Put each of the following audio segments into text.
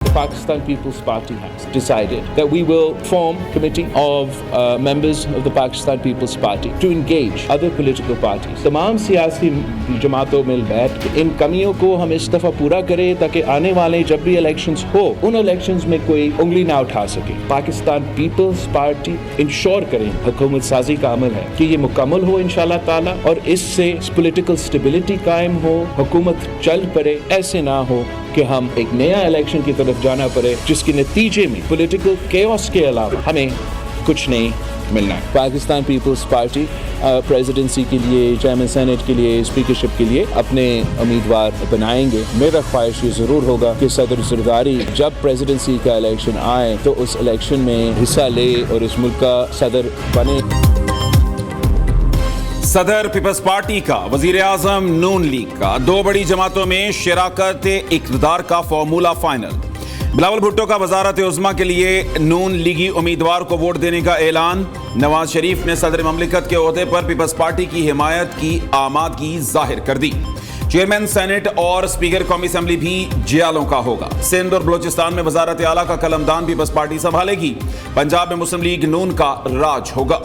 the Pakistan People's Party has decided that we will form a committee of members of the Pakistan People's Party to engage other political parties. तमाम सियासी जमातों मिल बैठ इन कमियों को हम इस दफा पूरा करें ताकि आने वाले जब भी इलेक्शंस हो उन इलेक्शंस में कोई उंगली ना उठा सके। पाकिस्तान पीपल्स पार्टी इंश्योर करें, हुकूमत साजी का अमल है कि ये मुकम्मल हो इंशाल्लाह ताला और इससे पॉलिटिकल स्टेबिलिटी कायम हो, हुकूमत चल पड़े। ऐसे ना हो कि हम एक नया इलेक्शन की तरफ जाना पड़े जिसके नतीजे में पॉलिटिकल केओस के अलावा हमें कुछ नहीं मिलना है। पाकिस्तान पीपल्स पार्टी प्रेसिडेंसी के लिए, चेयरमैन सेनेट के लिए, स्पीकरशिप के लिए अपने उम्मीदवार बनाएंगे। मेरा ख्वाहिश ये ज़रूर होगा कि सदर ज़रदारी जब प्रेसिडेंसी का इलेक्शन आए तो उस इलेक्शन में हिस्सा ले और इस मुल्क का सदर बने। सदर पीपल्स पार्टी का, वजीर आजम नून लीग का, दो बड़ी जमातों में शराकत इक़्तिदार का फॉर्मूला फाइनल। बिलावल भुट्टो का वजारत उज़्मा के लिए नून लीगी उम्मीदवार को वोट देने का ऐलान। नवाज शरीफ ने सदर ममलिकत के ओहदे पर पीपल्स पार्टी की हिमायत की आमादगी जाहिर कर दी। चेयरमैन सेनेट और स्पीकर कौमी असम्बली भी जियालों का होगा। सिंध और बलोचिस्तान में वजारत आला का कलमदान पीपल्स पार्टी संभालेगी। पंजाब में मुस्लिम लीग नून का राज होगा।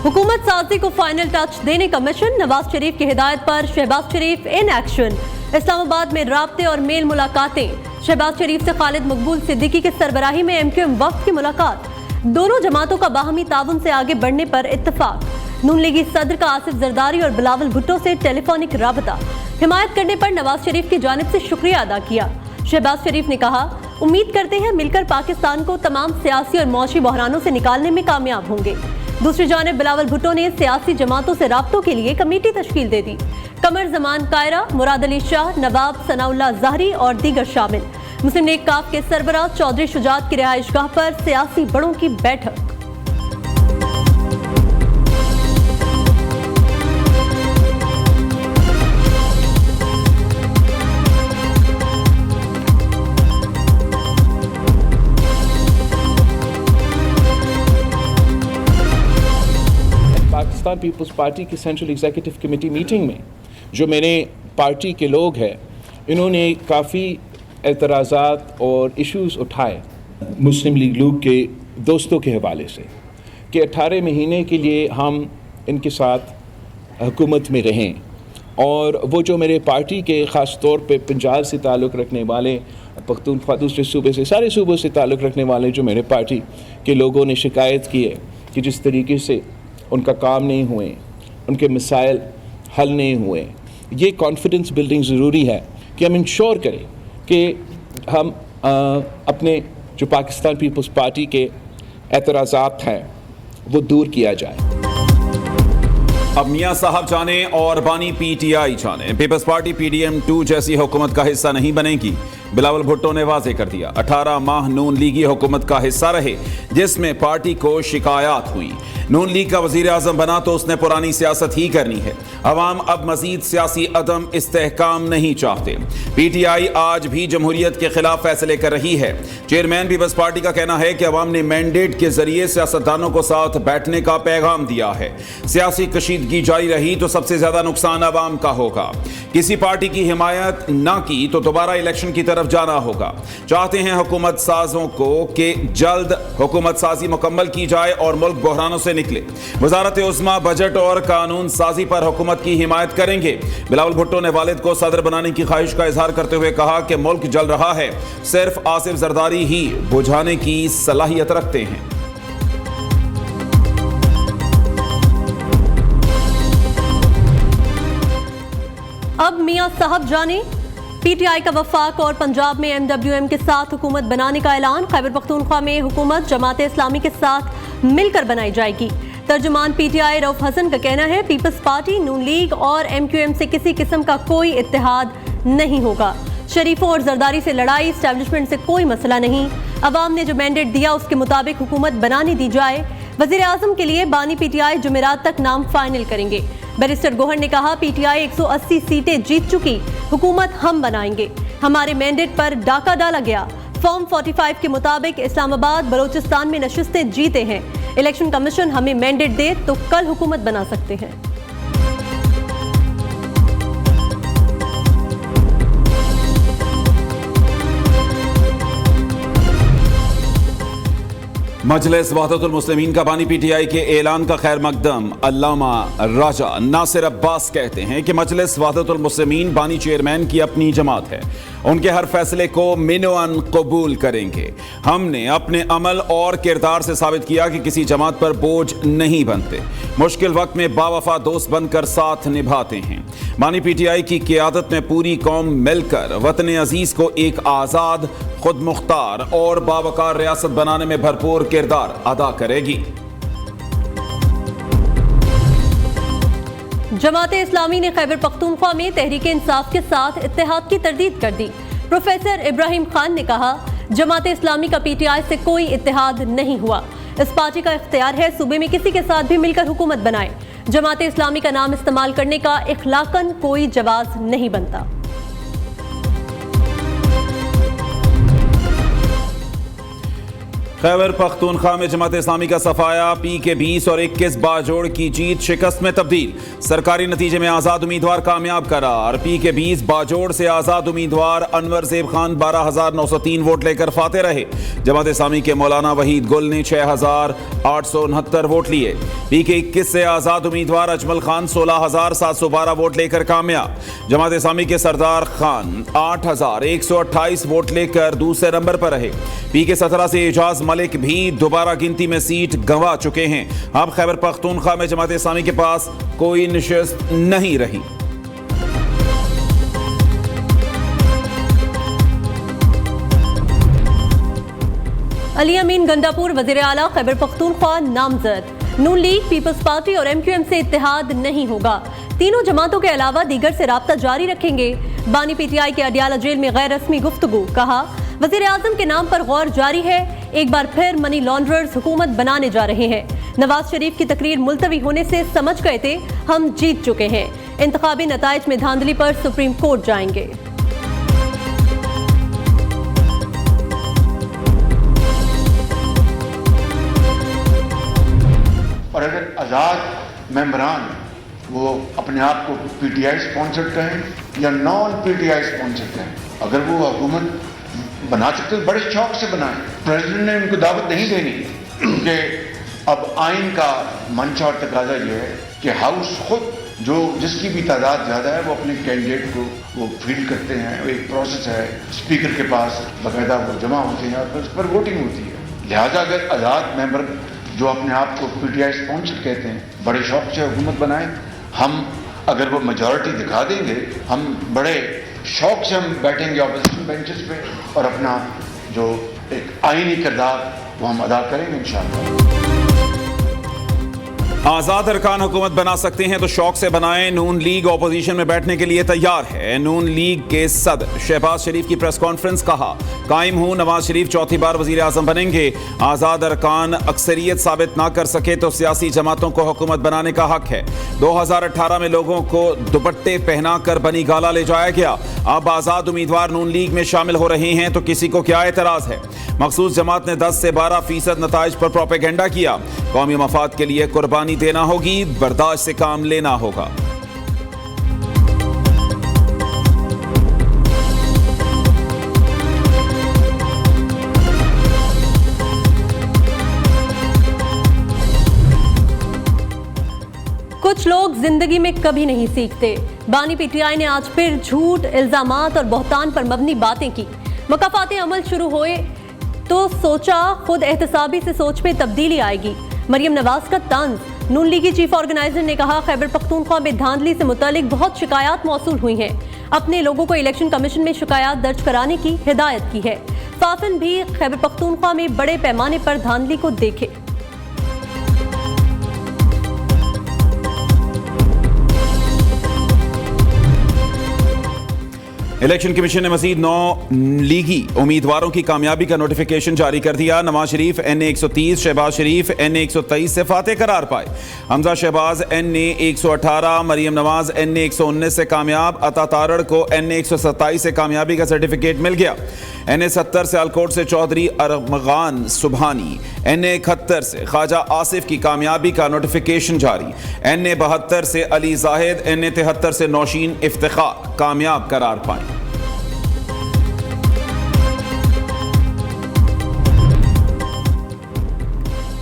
हुकूमत साजी को फाइनल टच देने का मिशन। नवाज शरीफ की हिदायत पर शहबाज शरीफ इन एक्शन। इस्लामाबाद में राब्ते और मेल मुलाकातें। शहबाज शरीफ से खालिद मकबूल सिद्दीकी के सरबराही में MQM वफ्द की मुलाकात। दोनों जमातों का बाहमी ताउन से आगे बढ़ने पर इत्तफाक। नून लीगी सदर का आसिफ जरदारी और बिलावल भुट्टो से टेलीफोनिक राबता। हिमायत करने पर नवाज शरीफ की जानिब से शुक्रिया अदा किया। शहबाज शरीफ ने कहा, उम्मीद करते हैं मिलकर पाकिस्तान को तमाम सियासी और मौशी बहरानों से निकालने में कामयाब होंगे। दूसरी जानिब बिलावल भुट्टो ने सियासी जमातों से राब्तों के लिए कमेटी तश्कील दे दी। कमर जमान कायरा, मुराद अली शाह, नवाब सनाउल्लाह ज़हरी और दीगर शामिल। मुस्लिम लीग काफ के सरबराह चौधरी शुजात की रिहाइशगाह पर सियासी बड़ों की बैठक। पाकिस्तान पीपल्स पार्टी की सेंट्रल एग्जीक्यूटिव कमेटी मीटिंग में जो मेरे पार्टी के लोग हैं, इन्होंने काफ़ी एतराज़ात और इश्यूज़ उठाए मुस्लिम लीग नून के दोस्तों के हवाले से कि 18 महीने के लिए हम इनके साथ हुकूमत में रहें। और वो जो मेरे पार्टी के ख़ास तौर पे पंजाब से ताल्लुक़ रखने वाले, पख्तूनख्वा दूसरे सूबे से, सारे सूबों से ताल्लुक़ रखने वाले जो मेरे पार्टी के लोगों ने शिकायत की है कि जिस तरीके से उनका काम नहीं हुए, उनके मसाइल हल नहीं हुए, ये कॉन्फिडेंस बिल्डिंग ज़रूरी है कि हम इंश्योर करें कि हम अपने जो पाकिस्तान पीपल्स पार्टी के एतराज़ात हैं वो दूर किया जाए। अब मियां साहब जाने और बानी PTI जाने, पीपल्स पार्टी PDM-2 जैसी हुकूमत का हिस्सा नहीं बनेगी। बिलावल भुट्टो ने वाजे कर दिया। 18 माह नून लीगी हुकूमत का हिस्सा रहे जिसमें पार्टी को शिकायत हुई। नून लीग का वजीर आजम बना तो उसने पुरानी सियासत ही करनी है। अवाम अब मजीद सियासी अदम इस्तेहकाम नहीं चाहते। PTI आज भी जमहूरियत के खिलाफ फैसले कर रही है। चेयरमैन पीपल्स पार्टी का कहना है कि अवाम ने मैंडेट के जरिए सियासतदानों को साथ बैठने का पैगाम दिया है। सियासी कशीदगी जारी रही तो सबसे ज्यादा नुकसान अवाम का होगा। किसी पार्टी की हिमायत ना की तो दोबारा इलेक्शन की तरफ जाना होगा। चाहते हैं हुकूमत साजों को कि जल्द हुकूमत साजी मुकम्मल की जाए और मुल्क बहरानों से निकले। वजारत उज़्मा बजट और कानून साजी पर हुकूमत की हिमायत करेंगे। बिलावल भुट्टो ने वालिद को सदर बनाने की ख्वाहिश का इजहार करते हुए कहा कि मुल्क जल रहा है, सिर्फ आसिफ जरदारी ही बुझाने की सलाहियत रखते हैं। अब मियां साहब जाने। PTI का वफाक और पंजाब में MWM के साथ हुकूमत बनाने का ऐलान। खैबर पख्तूनख्वा में हुकूमत जमात इस्लामी के साथ मिलकर बनाई जाएगी। तर्जुमान PTI रऊफ हसन का कहना है, पीपल्स पार्टी, नून लीग और MQM से किसी किस्म का कोई इत्तेहाद नहीं होगा। शरीफों और जरदारी से लड़ाई, एस्टैब्लिशमेंट से कोई मसला नहीं। अवाम ने जो मैंडेट दिया उसके मुताबिक हुकूमत बनाने दी जाए। वजीर आजम के लिए बानी PTI जुमेरात तक नाम फाइनल करेंगे। बैरिस्टर गोहर ने कहा, PTI 180 सीटें जीत चुकी, हुकूमत हम बनाएंगे। हमारे मैंडेट पर डाका डाला गया। फॉर्म 45 के मुताबिक इस्लामाबाद बलोचिस्तान में नशिस्तें जीते हैं। इलेक्शन कमीशन हमें मैंडेट दे तो कल हुकूमत बना सकते हैं। मजलिस वहदतुल मुस्लिमीन का बानी पीटीआई के ऐलान का खैर मकदम अल्लामा राजा नासिर अब्बास कहते हैं कि मजलिस वहदतुल मुस्लिमीन बानी चेयरमैन की अपनी जमात है, उनके हर फैसले को मिनोअन कबूल करेंगे। हमने अपने अमल और किरदार से साबित किया कि किसी जमात पर बोझ नहीं बनते, मुश्किल वक्त में बावफा दोस्त बनकर साथ निभाते हैं। बानी पीटीआई की क़ियादत में पूरी कौम मिलकर वतन अजीज को एक आज़ाद, खुद मुख्तार और बावकार रियासत बनाने में भरपूर किरदार अदा करेगी। जमात इस्लामी ने खैबर पख्तूनख्वा में तहरीक इंसाफ के साथ इत्तेहाद की तरदीद कर दी। प्रोफेसर इब्राहिम खान ने कहा, जमात इस्लामी का पीटीआई से कोई इत्तेहाद नहीं हुआ। इस पार्टी का इख्तियार है सूबे में किसी के साथ भी मिलकर हुकूमत बनाए। जमात इस्लामी का नाम इस्तेमाल करने का इखलाकन कोई जवाज नहीं बनता। खैबर पख्तूनख्वा में जमात इस्लामी का सफाया, पी के 20 और 21 बाजोड़ की जीत शिकस्त में तब्दील। सरकारी नतीजे में आज़ाद उम्मीदवार कामयाब करार। पी के 20 बाजोड़ से आज़ाद उम्मीदवार अनवर ज़ेब खान 12,903 वोट लेकर फाते रहे। जमात इस्लामी के मौलाना वहीद गुल ने 6,869 वोट लिए। पी के 21 से आज़ाद उम्मीदवार अजमल खान 16,712 वोट लेकर कामयाब। जमात इस्लामी के सरदार खान 8,128 वोट लेकर दूसरे नंबर पर रहे। पी के 17 से एजाज मलिक भी दोबारा गिनती में सीट गंवा चुके हैं। अब खैबर पख्तूनख्वा में जमात इस्लामी के पास कोई निशस्त नहीं रही। अली अमीन गंडापुर वज़ीर आला खैबर पख्तूनख्वा नामजद। नून लीग, पीपल्स पार्टी और एमक्यूएम से इत्तेहाद नहीं होगा। तीनों जमातों के अलावा दीगर से राब्ता जारी रखेंगे। बानी पीटीआई के अडियाला जेल में गैर रस्मी गुफ्तगू। कहा, वज़ीर आज़म के नाम पर गौर जारी है। एक बार फिर मनी लॉन्ड्रर्स हुकूमत बनाने जा रहे हैं। नवाज शरीफ की तकरीर मुलतवी होने से समझ गए थे हम जीत चुके हैं। इंतखाबी नताइज में धांधली पर सुप्रीम कोर्ट जाएंगे। और अगर आज़ाद मेंबरान वो अपने आप को पीटीआई स्पॉन्सर्ड कहें या नॉन पीटीआई स्पॉन्सर्ड कहें, अगर वो हुकूमत बना सकते बड़े शौक से बनाए। प्रेसिडेंट ने उनको दावत नहीं देनी कि अब आइन का मंच और तकाजा ये है कि हाउस खुद जो जिसकी भी तादाद ज़्यादा है वो अपने कैंडिडेट को वो फील्ड करते हैं। एक प्रोसेस है, स्पीकर के पास बाकायदा वो जमा होते हैं और उस पर वोटिंग होती है। लिहाजा अगर आज़ाद मेंबर जो अपने आप को पीटीआई स्पॉन्सर कहते हैं बड़े शौक से हुकूमत बनाएं, हम अगर वो मेजॉरिटी दिखा देंगे, हम बड़े शौक से हम बैठेंगे ऑपोजिशन बेंचेस पे और अपना जो एक आईनी किरदार वो हम अदा करेंगे इंशाअल्लाह। आज़ाद अरकान हुकूमत बना सकते हैं तो शौक से बनाएं। नून लीग अपोजिशन में बैठने के लिए तैयार है। नून लीग के सदर शहबाज शरीफ की प्रेस कॉन्फ्रेंस। कहा, कायम हूं, नवाज शरीफ चौथी बार वजीर आजम बनेंगे। आज़ाद अरकान अक्सरियत साबित ना कर सके तो सियासी जमातों को हुकूमत बनाने का हक है। 2018 में लोगों को दुपट्टे पहना कर बनी गाला ले जाया गया। अब आज़ाद उम्मीदवार नून लीग में शामिल हो रहे हैं तो किसी को क्या एतराज़ है। मखसूस जमात ने 10 से 12% नताइज पर प्रोपेगेंडा किया। कौमी मफाद के लिए कुर्बानी देना होगी, बर्दाश्त से काम लेना होगा। कुछ लोग जिंदगी में कभी नहीं सीखते। बानी पीटीआई ने आज फिर झूठ, इल्जामात और बहतान पर मबनी बातें की। मकाफाते अमल शुरू हुए तो सोचा खुद एहतसाबी से सोच में तब्दीली आएगी। मरियम नवाज का तंज। नून लीगी चीफ ऑर्गेनाइजर ने कहा, खैबर पख्तूनख्वा में धांधली से मुतालिक बहुत शिकायत मौसूल हुई हैं। अपने लोगों को इलेक्शन कमीशन में शिकायत दर्ज कराने की हिदायत की है। फाफिन भी खैबर पख्तूनख्वा में बड़े पैमाने पर धांधली को देखे। इलेक्शन कमीशन ने मजीद 9 लीगी उम्मीदवारों की कामयाबी का नोटिफिकेशन जारी कर दिया। नवाज शरीफ NA 130, शहबाज शरीफ NA 123 से फाते करार पाए। हमजा शहबाज NA 118, मरियम नवाज NA 119 से कामयाब। अता तारड़ को NA 127 से कामयाबी का सर्टिफिकेट मिल गया। NA 70 से अलकोट से चौधरी अरमगान सुबहानी, NA 71 से ख्वाजा आसिफ की कामयाबी का नोटिफिकेशन जारी। NA 72 से अली जाहिद, NA 73 से नौशीन इफ्तिखार कामयाब करार पाए।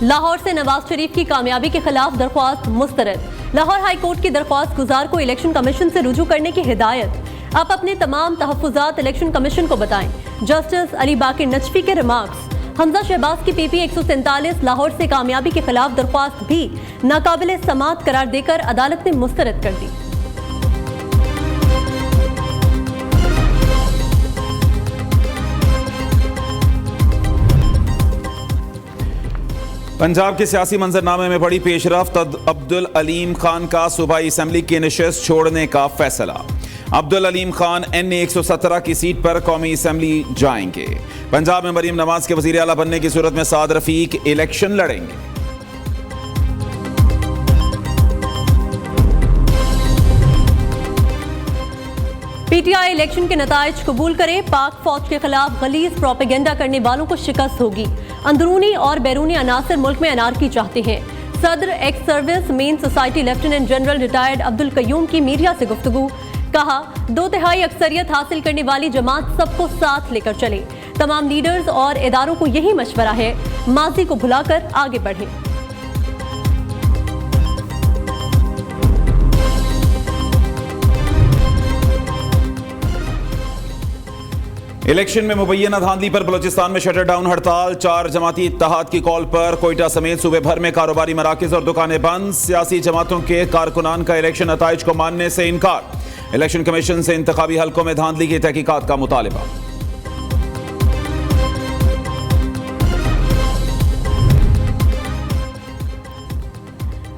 लाहौर से नवाज शरीफ की कामयाबी के खिलाफ दरख्वास्त मुस्तरद। लाहौर हाई कोर्ट की दरख्वास्त गुजार को इलेक्शन कमीशन से रुजू करने की हिदायत। आप अपने तमाम तहफ्फुजात इलेक्शन कमीशन को बताएं। जस्टिस अली बाकिर नजफी के रिमार्क्स। हमजा शहबाज की पीपी 147 लाहौर से कामयाबी के खिलाफ दरख्वास्त भी नाकाबिल समाअत करार देकर अदालत ने मुस्तरद कर दी। पंजाब के सियासी मंजरनामे में बड़ी पेशरफ्त। अब्दुल अलीम खान का सूबाई असेंबली की नशिस्त छोड़ने का फैसला। अब्दुल अलीम खान NA 117 की सीट पर कौमी असेंबली जाएंगे। पंजाब में मरीम नवाज के वजीर आला बनने की सूरत में साद रफीक इलेक्शन लड़ेंगे। PTI इलेक्शन के नताइज कबूल करे। पाक फौज के खिलाफ गलीज प्रोपेगेंडा करने वालों को शिकस्त होगी। अंदरूनी और बैरूनी अनासर मुल्क में अनारकी चाहते हैं। सदर ex service men society lieutenant general retired Abdul Qayyum की मीडिया से गुफ्तगू। कहा, 2/3 अक्सरियत हासिल करने वाली जमात सबको साथ लेकर चले। तमाम लीडर्स और इदारों को यही मशवरा है, माजी को भुलाकर आगे बढ़े। इलेक्शन में मुबैना धांधली पर बलोचिस्तान में शटर डाउन हड़ताल। 4 जमाती इत्तेहाद की कॉल पर कोयटा समेत सूबे भर में कारोबारी मराकज और दुकानें बंद। सियासी जमातों के कारकुनान का इलेक्शन नताइज को मानने से इनकार। इलेक्शन कमीशन से इंतखाबी हलकों में धांधली की तहकीकात का मुतालिबा।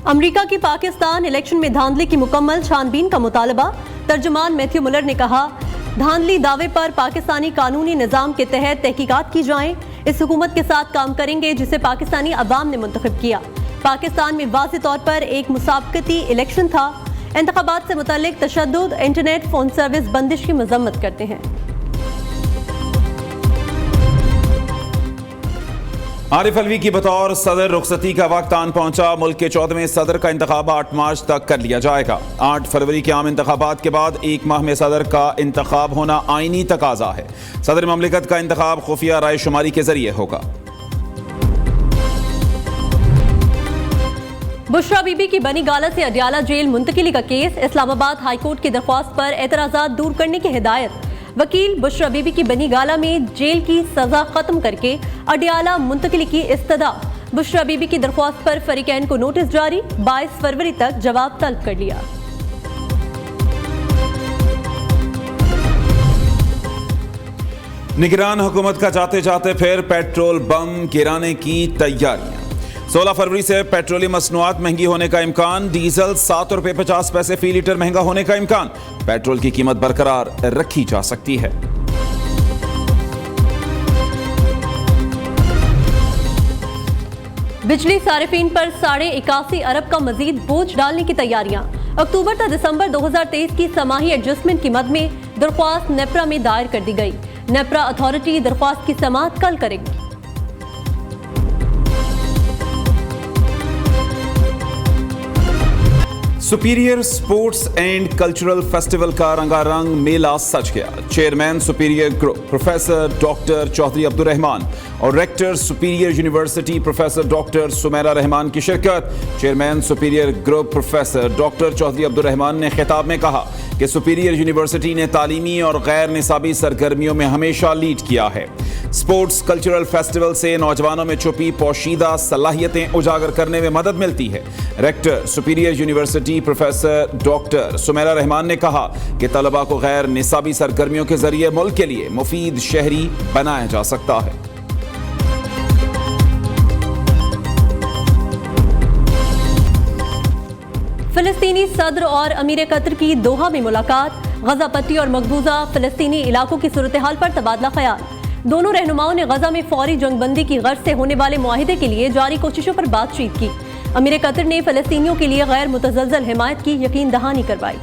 अमेरिका की पाकिस्तान इलेक्शन में धांधली की मुकम्मल छानबीन का मुतालबा। तर्जुमान मैथ्यू मुलर ने कहा, धांधली दावे पर पाकिस्तानी कानूनी निज़ाम के तहत तहकीकात की जाएं। इस हुकूमत के साथ काम करेंगे जिसे पाकिस्तानी अवाम ने मुंतखब किया। पाकिस्तान में वाज़ेह तौर पर एक मुसाबकती इलेक्शन था। इंतखाबात से मुतल्लिक तशद्दुद, इंटरनेट फोन सर्विस बंदिश की मजम्मत करते हैं। आरिफ अलवी की बतौर सदर रुखसती का वक्त आन पहुंचा। मुल्क के 14वें सदर का इंतखाब 8 मार्च तक कर लिया जाएगा। 8 फरवरी के आम इंतखाबात के बाद 1 माह में सदर का इंतखाब होना आईनी तकाजा है। सदर ममलिकत का इंतखाब खुफिया राय शुमारी के जरिए होगा। बुशरा बीबी की बनी गाला से अडियाला जेल मुंतकिली का केस। इस्लामाबाद हाई कोर्ट की दरख्वास्त पर एतराजात दूर करने की हिदायत। वकील बुशरा बीबी की बनी गाला में जेल की सजा खत्म करके अडियाला मुंतकिली की इस्तदा। बुशरा बीबी की दरख्वास्त पर फरीकैन को नोटिस जारी। 22 फरवरी तक जवाब तलब कर लिया। निगरान हुकूमत का जाते जाते फिर पेट्रोल बम गिराने की तैयारियां। 16 फरवरी से पेट्रोलियम मसनूआत महंगी होने का इम्कान। डीजल 7 रुपए 50 पैसे फी लीटर महंगा होने का इम्कान। पेट्रोल की कीमत बरकरार रखी जा सकती है। बिजली सारिफीन पर 81.5 अरब का मजीद बोझ डालने की तैयारियां। अक्टूबर तक दिसंबर 2023 की समाही एडजस्टमेंट की मद में दरख्वास्त नेपरा में दायर कर दी गई। नेपरा अथॉरिटी दरख्वास्त की समाअत कल करेगी। Superior sports and cultural festival का रंगारंग मेला सज गया। Chairman Superior group professor doctor Chaudhry Abdul Rehman और rector superior university professor doctor Sumera Rehman की शिरकत। Chairman Superior group professor doctor Chaudhry Abdul Rehman ने खिताब में कहा कि सुपीरियर यूनिवर्सिटी ने तालीमी और गैर निसाबी सरगर्मियों में हमेशा लीड किया है। स्पोर्ट्स कल्चरल फेस्टिवल से नौजवानों में छुपी पोशीदा सलाहियतें उजागर करने में मदद मिलती है। Rector superior university professor doctor Sumera Rehman ने कहा कि तलबा को गैर निसाबी सरगर्मियों के जरिए मुल्क के लिए मुफीद शहरी बनाया जा सकता है। फिलिस्तीनी सदर और अमीर कतर की दोहा में मुलाकात। गजा पट्टी और मकबूजा फिलिस्तीनी इलाकों की सूरत हाल पर तबादला ख्याल। दोनों रहनुमाओं ने गजा में फौरी जंगबंदी की गर्ज से होने वाले मुआहिदे के लिए जारी कोशिशों पर बातचीत की। अमीर कतर ने फिलिस्तीनियों के लिए गैर मुतज़लज़ल हिमायत की यकीन दहानी करवाई।